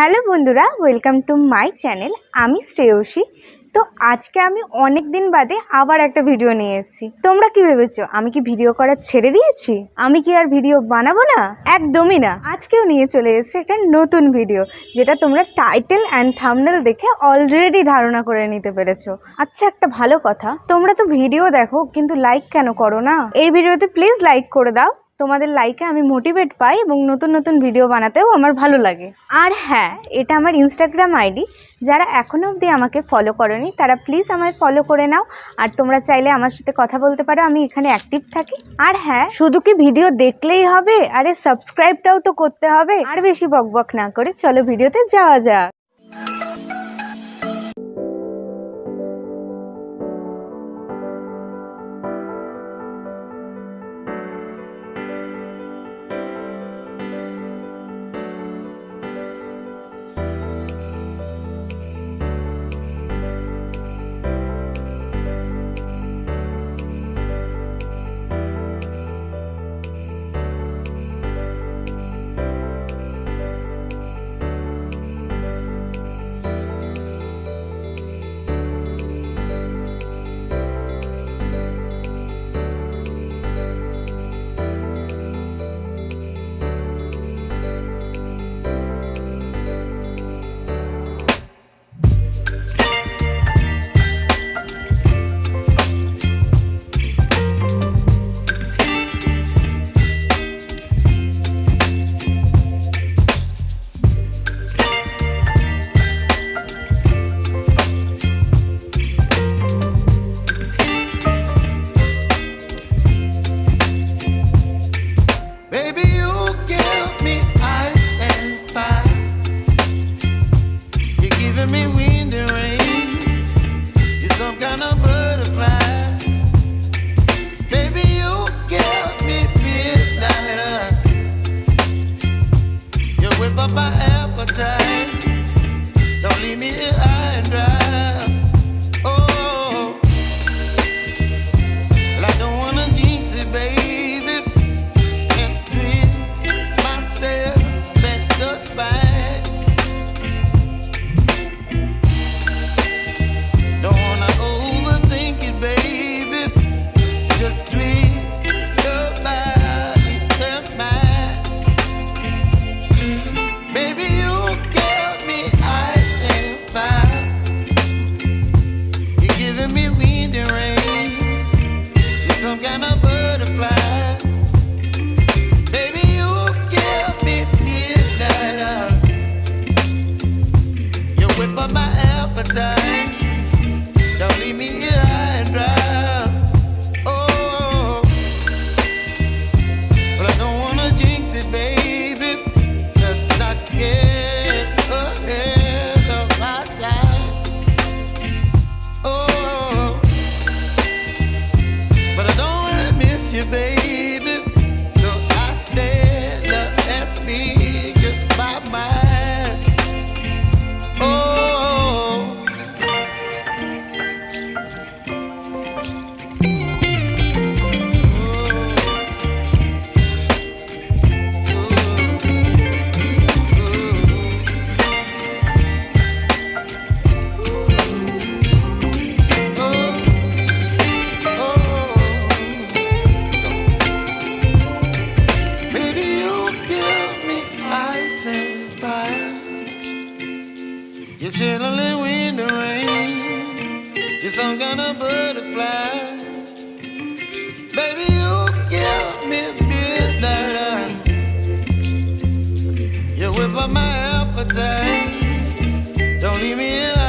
Hello বন্ধুরা, welcome to my channel. আমি শ্রেয়সী। তো আজকে আমি অনেক দিন বাদে আবার একটা ভিডিও নিয়ে এসেছি। তোমরা কি ভেবেছো আমি কি ভিডিও করা ছেড়ে দিয়েছি? আমি কি আর ভিডিও বানাবো না? একদমই না। আজকেও নিয়ে চলে এসেছি একটা নতুন ভিডিও, যেটা তোমরা টাইটেল অ্যান্ড থাম্বনেল দেখে অলরেডি ধারণা করে নিতে পেরেছো। আচ্ছা, একটা ভালো কথা, তোমরা তো ভিডিও দেখো কিন্তু লাইক কেন করো না? এই ভিডিওতে প্লিজ লাইক করে দাও। তোমাদের লাইকে আমি মোটিভেট পাই এবং নতুন নতুন ভিডিও বানাতেও আমার ভালো লাগে। আর হ্যাঁ, এটা আমার ইনস্টাগ্রাম আইডি। যারা এখনও অবধি আমাকে ফলো করোনি তারা প্লিজ আমায় ফলো করে নাও। আর তোমরা চাইলে আমার সাথে কথা বলতে পারো, আমি এখানে অ্যাক্টিভ থাকি। আর হ্যাঁ, শুধু কি ভিডিও দেখলেই হবে? আরে সাবস্ক্রাইবটাও তো করতে হবে। আর বেশি বকবক না করে চলো ভিডিওতে যাওয়া যাক। You're chilling in the rain. You're some kind of butterfly. Baby, you give me midnight. You whip up my appetite. Don't leave me here.